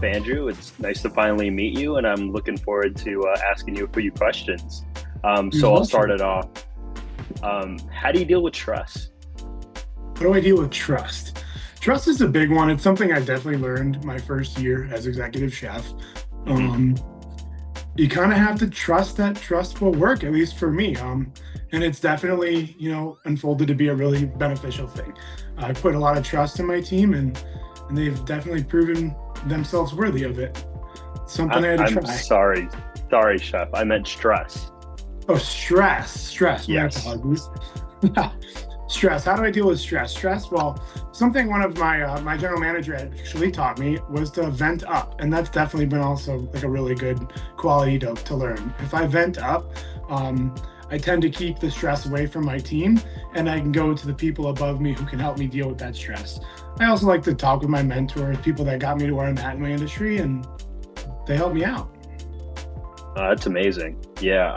Andrew. It's nice to finally meet you, and I'm looking forward to asking you a few questions. So I'll start it off. How do you deal with stress? How do I deal with trust? Trust is a big one. It's something I definitely learned my first year as executive chef. You kind of have to trust that trust will work, at least for me. And it's definitely, unfolded to be a really beneficial thing. I put a lot of trust in my team, and they've definitely proven themselves worthy of it. It's something I had to I'm try. sorry, chef. I meant stress. Oh, stress. My Yes. apologies. Stress. How do I deal with stress? Stress. Well, something one of my general manager actually taught me was to vent up, and that's definitely been also like a really good quality to learn. If I vent up, I tend to keep the stress away from my team, and I can go to the people above me who can help me deal with that stress. I also like to talk with my mentors, people that got me to where I'm at in my industry, and they help me out. That's amazing. Yeah,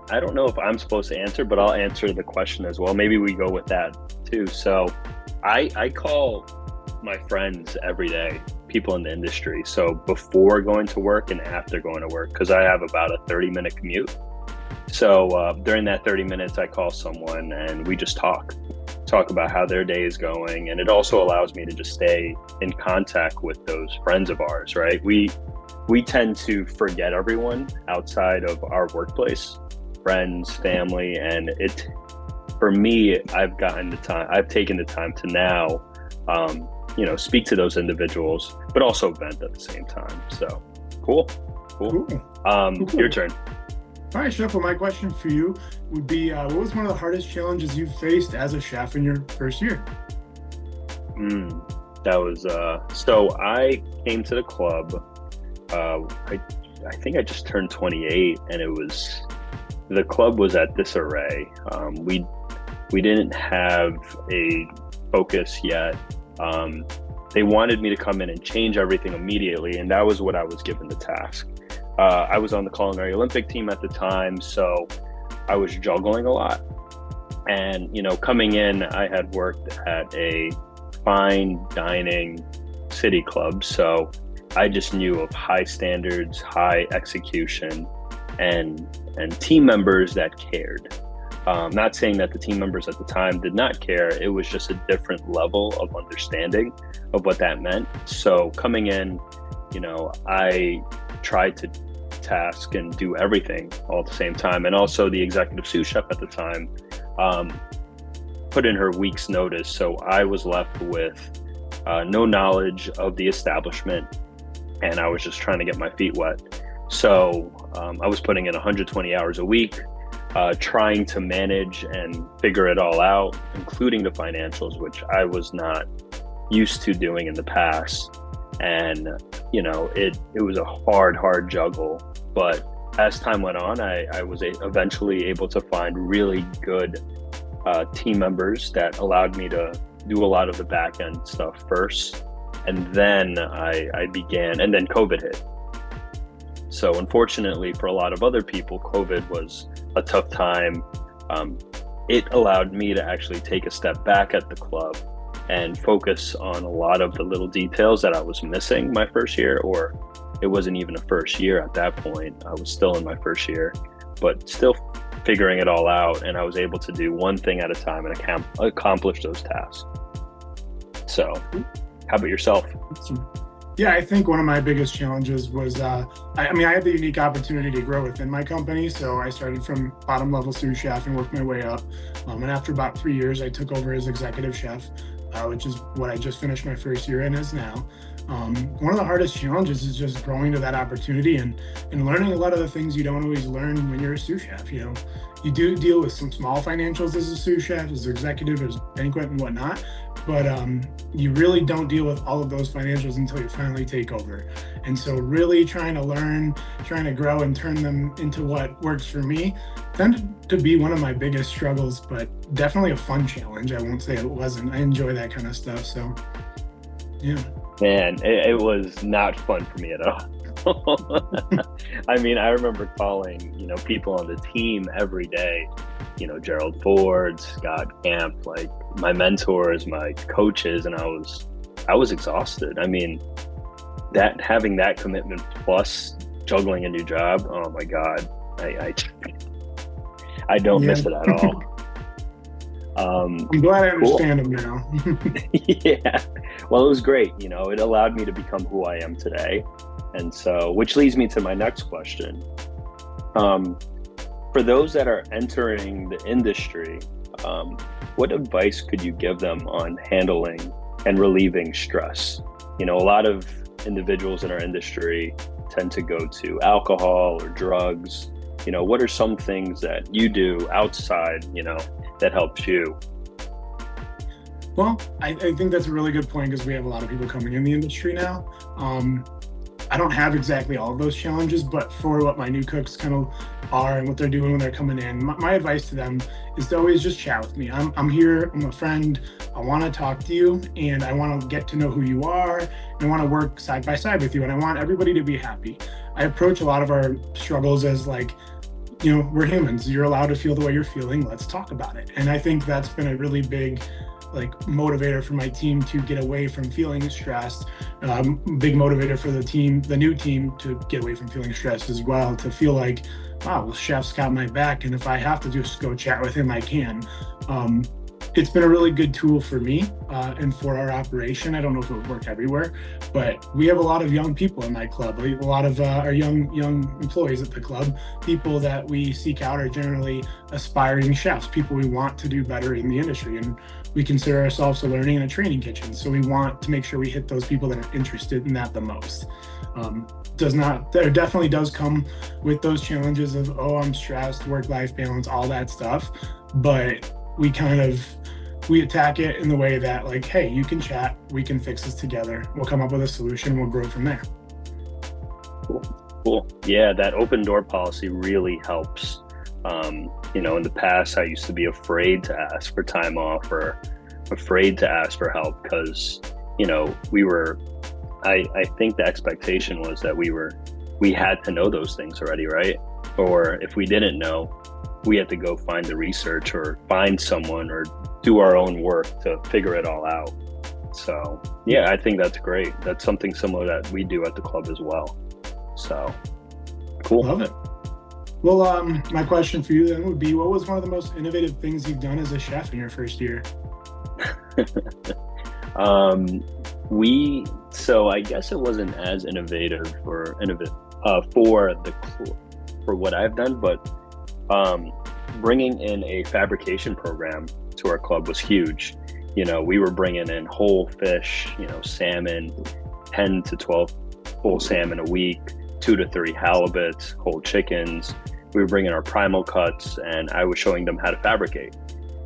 I don't know if I'm supposed to answer, but I'll answer the question as well. Maybe we go with that too. So I call my friends every day, people in the industry. So before going to work and after going to work, because I have about a 30-minute commute. So during that 30 minutes, I call someone and we just talk about how their day is going. And it also allows me to just stay in contact with those friends of ours, right? We tend to forget everyone outside of our workplace, friends, family, and for me, I've taken the time to now, speak to those individuals, but also vent at the same time. So cool. Cool. Your turn. All right, Chef. Well, my question for you would be, what was one of the hardest challenges you faced as a chef in your first year? That was, so I came to the club, I think I just turned 28, and the club was at disarray. We didn't have a focus yet. They wanted me to come in and change everything immediately, and that was what I was given the task. I was on the culinary Olympic team at the time, so I was juggling a lot. And, coming in, I had worked at a fine dining city club, so I just knew of high standards, high execution, and team members that cared. Not saying that the team members at the time did not care. It was just a different level of understanding of what that meant. So coming in, I tried to task and do everything all at the same time. And also the executive sous chef at the time put in her week's notice. So I was left with no knowledge of the establishment, and I was just trying to get my feet wet. So I was putting in 120 hours a week, trying to manage and figure it all out, including the financials, which I was not used to doing in the past. And, it was a hard juggle. But as time went on, I was eventually able to find really good team members that allowed me to do a lot of the back end stuff first. And then I began, and then COVID hit. So unfortunately for a lot of other people, COVID was a tough time. It allowed me to actually take a step back at the club and focus on a lot of the little details that I was missing my first year, or it wasn't even a first year at that point. I was still in my first year, but still figuring it all out. And I was able to do one thing at a time and accomplish those tasks. So how about yourself? Yeah, I think one of my biggest challenges was, I had the unique opportunity to grow within my company. So I started from bottom level sous chef and worked my way up. And after about 3 years, I took over as executive chef, which is what I just finished my first year in as now. One of the hardest challenges is just growing to that opportunity and learning a lot of the things you don't always learn when you're a sous chef. You do deal with some small financials as a sous chef, as an executive, as banquet and whatnot, but you really don't deal with all of those financials until you finally take over. And so really trying to learn, trying to grow and turn them into what works for me tended to be one of my biggest struggles, but definitely a fun challenge. I won't say it wasn't. I enjoy that kind of stuff. So, yeah. Man, it was not fun for me at all. I mean, I remember calling, people on the team every day, Gerald Ford, Scott Camp, like my mentors, my coaches, and I was exhausted. I mean, that having that commitment plus juggling a new job, oh my God, I don't miss it at all. I'm glad I Cool. understand them now. Yeah. Well, it was great. It allowed me to become who I am today. And so, which leads me to my next question. For those that are entering the industry, what advice could you give them on handling and relieving stress? A lot of individuals in our industry tend to go to alcohol or drugs. What are some things that you do outside, that helps you? Well, I think that's a really good point because we have a lot of people coming in the industry now. I don't have exactly all of those challenges, but for what my new cooks kind of are and what they're doing when they're coming in, my advice to them is to always just chat with me. I'm here, I'm a friend, I want to talk to you, and I want to get to know who you are, and I want to work side by side with you, and I want everybody to be happy. I approach a lot of our struggles as like, we're humans. You're allowed to feel the way you're feeling. Let's talk about it. And I think that's been a really big motivator for my team to get away from feeling stressed. Big motivator for the new team to get away from feeling stressed as well, to feel like, wow, well, Chef's got my back, and if I have to just go chat with him, I can. It's been a really good tool for me and for our operation. I don't know if it would work everywhere, but we have a lot of young people in my club. A lot of our young employees at the club, people that we seek out are generally aspiring chefs, people we want to do better in the industry. And we consider ourselves a learning and a training kitchen. So we want to make sure we hit those people that are interested in that the most. There definitely does come with those challenges of, I'm stressed, work-life balance, all that stuff. But we attack it in the way that like, hey, you can chat, we can fix this together. We'll come up with a solution, we'll grow from there. Cool. Yeah, that open door policy really helps. In the past, I used to be afraid to ask for time off or afraid to ask for help because, I think the expectation was that we had to know those things already, right? Or if we didn't know, we had to go find the research or find someone or do our own work to figure it all out. So yeah, I think that's great. That's something similar that we do at the club as well. So cool. Love it. Well, my question for you then would be, what was one of the most innovative things you've done as a chef in your first year? So I guess it wasn't as innovative for what I've done, but bringing in a fabrication program to our club was huge. We were bringing in whole fish, salmon, 10 to 12 whole salmon a week, 2 to 3 halibuts, whole chickens. We were bringing our primal cuts, and I was showing them how to fabricate.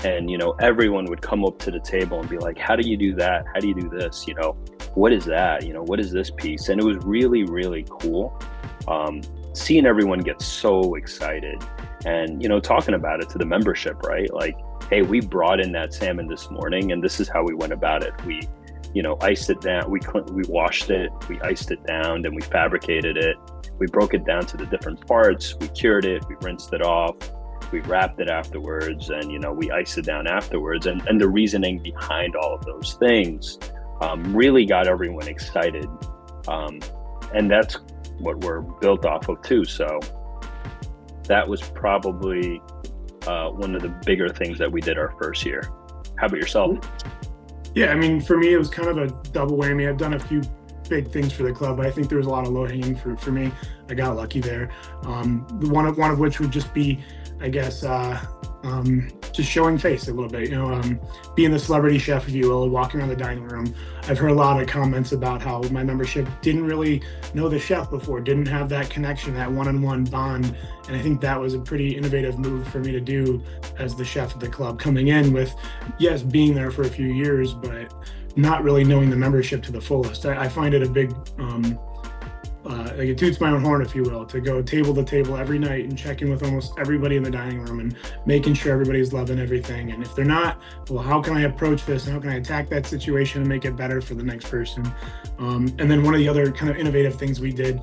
And, everyone would come up to the table and be like, how do you do that? How do you do this? What is that? What is this piece? And it was really, really cool. Seeing everyone get so excited and, talking about it to the membership, right? Like, hey, we brought in that salmon this morning and this is how we went about it. We, iced it down, we washed it, we iced it down, then we fabricated it. We broke it down to the different parts. We cured it, we rinsed it off, we wrapped it afterwards, and, we iced it down afterwards. And the reasoning behind all of those things really got everyone excited. And that's what we're built off of too. So that was probably one of the bigger things that we did our first year. How about yourself? Yeah, for me, it was kind of a double whammy. I've done a few big things for the club, but I think there was a lot of low-hanging fruit for me. I got lucky there. One of which would just be, I guess, just showing face a little bit, being the celebrity chef, if you will, walking around the dining room. I've heard a lot of comments about how my membership didn't really know the chef before, didn't have that connection, that one-on-one bond. And I think that was a pretty innovative move for me to do as the chef of the club, coming in with, yes, being there for a few years, but not really knowing the membership to the fullest. I find it a big, like it toots my own horn, if you will, to go table to table every night and check in with almost everybody in the dining room and making sure everybody's loving everything. And if they're not, well, how can I approach this and how can I attack that situation and make it better for the next person? And then one of the other kind of innovative things we did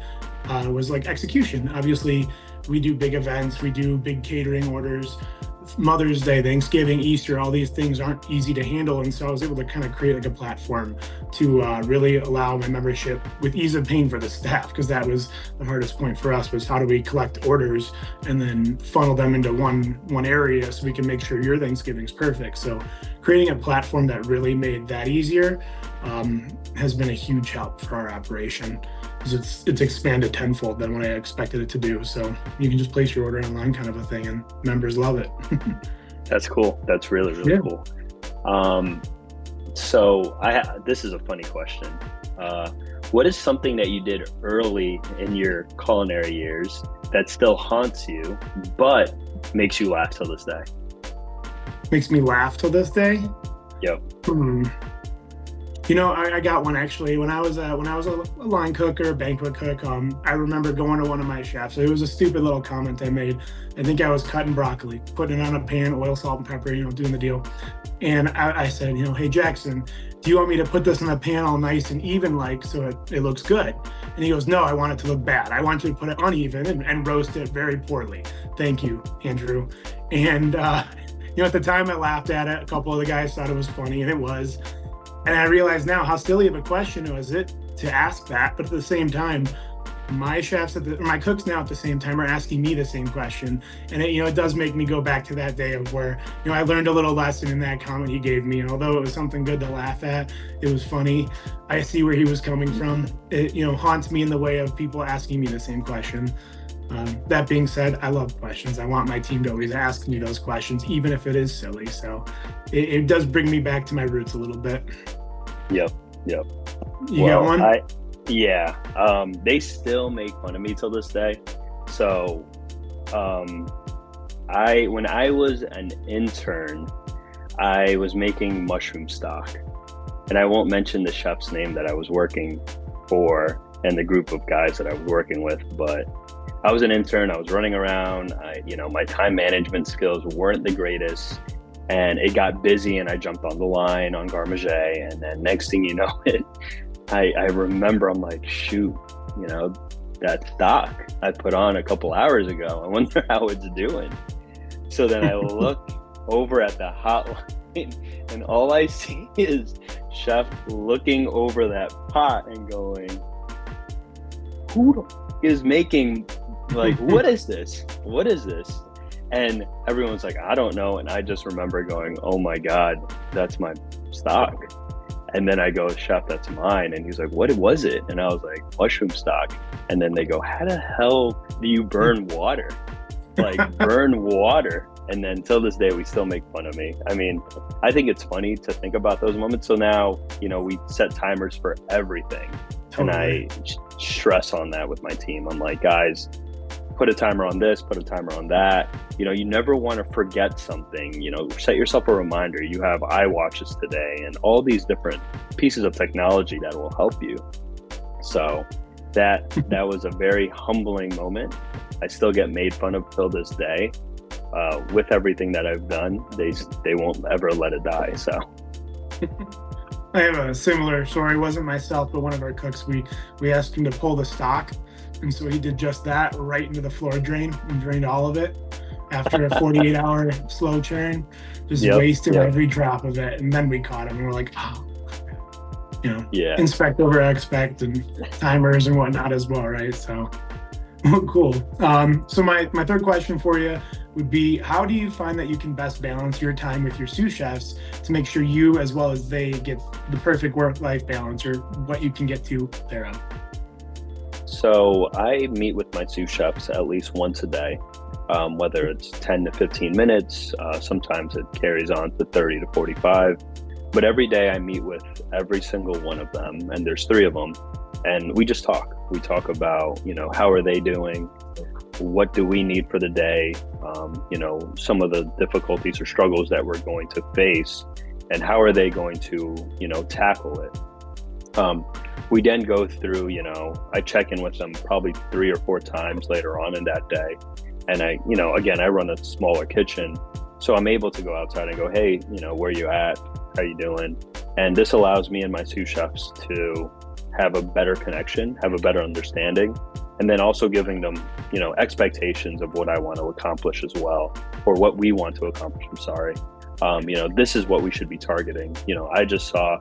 was like execution. Obviously, we do big events, we do big catering orders. Mother's Day, Thanksgiving, Easter, all these things aren't easy to handle. And so I was able to kind of create like a platform to really allow my membership with ease of paying for the staff, because that was the hardest point for us, was how do we collect orders and then funnel them into one area so we can make sure your Thanksgiving's perfect. So creating a platform that really made that easier has been a huge help for our operation, because it's expanded tenfold than what I expected it to do. So you can just place your order online, kind of a thing, and members love it. That's cool. That's really, really cool. So this is a funny question. What is something that you did early in your culinary years that still haunts you, but makes you laugh till this day? Makes me laugh till this day? Yep. You know, I got one actually. When I was a line cook or a banquet cook, I remember going to one of my chefs. It was a stupid little comment I made. I think I was cutting broccoli, putting it on a pan, oil, salt, and pepper, doing the deal. And I said, hey, Jackson, do you want me to put this in the pan all nice and even, like, so it looks good? And he goes, no, I want it to look bad. I want you to put it uneven and roast it very poorly. Thank you, Andrew. And, at the time I laughed at it. A couple of the guys thought it was funny, and it was. And I realize now how silly of a question was it to ask that. But at the same time, my chefs, my cooks now at the same time are asking me the same question. And it does make me go back to that day of where, I learned a little lesson in that comment he gave me. And although it was something good to laugh at, it was funny. I see where he was coming from. It, haunts me in the way of people asking me the same question. That being said, I love questions. I want my team to always ask me those questions, even if it is silly. So it does bring me back to my roots a little bit. Yep. You got one? They still make fun of me till this day. So when I was an intern, I was making mushroom stock. And I won't mention the chef's name that I was working for and the group of guys that I was working with, but I was an intern. I was running around. My time management skills weren't the greatest, and it got busy. And I jumped on the line on Garmager, and then next thing you know, I remember I'm like, shoot, that stock I put on a couple hours ago. I wonder how it's doing. So then I look over at the hotline, and all I see is chef looking over that pot and going, "Who is making?" Like, what is this? What is this? And everyone's like, I don't know. And I just remember going, oh my God, that's my stock. And then I go, chef, that's mine. And he's like, what was it? And I was like, mushroom stock. And then they go, how the hell do you burn water? Like, burn water. And then till this day, we still make fun of me. I mean, I think it's funny to think about those moments. So now, we set timers for everything. Totally. And I stress on that with my team. I'm like, guys, put a timer on this, put a timer on that. You never want to forget something. Set yourself a reminder. You have iWatches today and all these different pieces of technology that will help you. So that was a very humbling moment. I still get made fun of till this day. With everything that I've done, they won't ever let it die. So I have a similar story. It wasn't myself, but one of our cooks, we asked him to pull the stock. And so he did just that, right into the floor drain, and drained all of it after a 48-hour slow churn. Just wasted every drop of it. And then we caught him, and we're like, inspect over expect, and timers and whatnot as well, right? So cool. So my third question for you would be, how do you find that you can best balance your time with your sous chefs to make sure you as well as they get the perfect work-life balance, or what you can get to thereof? So I meet with my sous chefs at least once a day, whether it's 10 to 15 minutes. Sometimes it carries on to 30 to 45. But every day I meet with every single one of them, and there's 3 of them, and we just talk. We talk about, how are they doing? What do we need for the day? Some of the difficulties or struggles that we're going to face, and how are they going to, tackle it? We then go through, I check in with them probably 3 or 4 times later on in that day. And I run a smaller kitchen. So I'm able to go outside and go, hey, where you at? How you doing? And this allows me and my sous chefs to have a better connection, have a better understanding. and then also giving them, expectations of what I want to accomplish as well, or what we want to accomplish. I'm sorry. This is what we should be targeting. I just saw,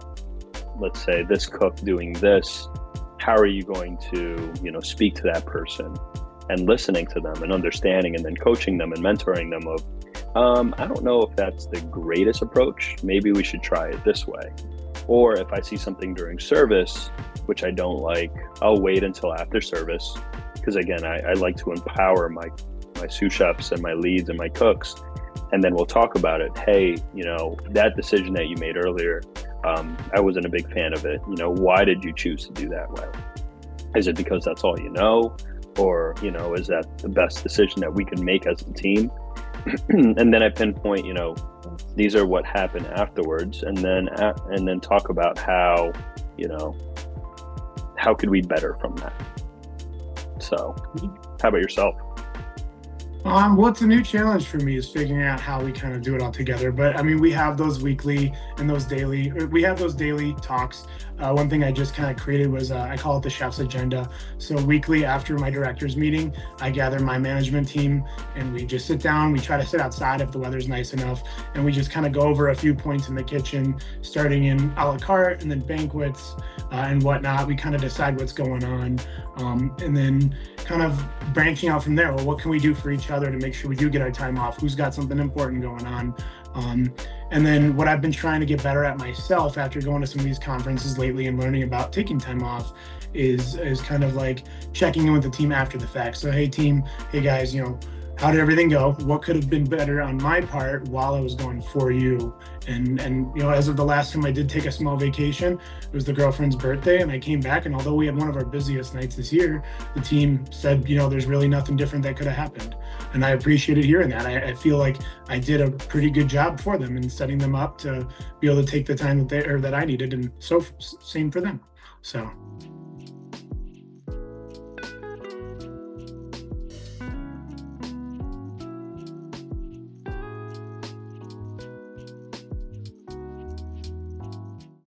let's say, this cook doing this. How are you going to, speak to that person, and listening to them and understanding, and then coaching them and mentoring them of, I don't know if that's the greatest approach. Maybe we should try it this way. Or if I see something during service, which I don't like, I'll wait until after service. Because again, I like to empower my sous chefs and my leads and my cooks. And then we'll talk about it. Hey, that decision that you made earlier, I wasn't a big fan of it. Why did you choose to do that way? Is it because that's all you know? Or, is that the best decision that we can make as a team? And then I pinpoint, these are what happened afterwards. And then talk about how, how could we better from that? So how about yourself? Well, it's a new challenge for me is figuring out how we kind of do it all together. But I mean, we have those weekly and those daily talks. One thing I just kind of created was I call it the chef's agenda. So weekly after my director's meeting, I gather my management team and we just sit down. We try to sit outside if the weather's nice enough, and we just kind of go over a few points in the kitchen, starting in a la carte and then banquets and whatnot. We kind of decide what's going on, and then kind of branching out from there. Well, what can we do for each other to make sure we do get our time off? Who's got something important going on? And then what I've been trying to get better at myself after going to some of these conferences lately and learning about taking time off is kind of like checking in with the team after the fact. So, hey team, hey guys, how did everything go? What could have been better on my part while I was going for you? And as of the last time I did take a small vacation, it was the girlfriend's birthday, and I came back, and although we had one of our busiest nights this year, the team said, there's really nothing different that could have happened. And I appreciated hearing that. I feel like I did a pretty good job for them in setting them up to be able to take the time that I needed, and so same for them. So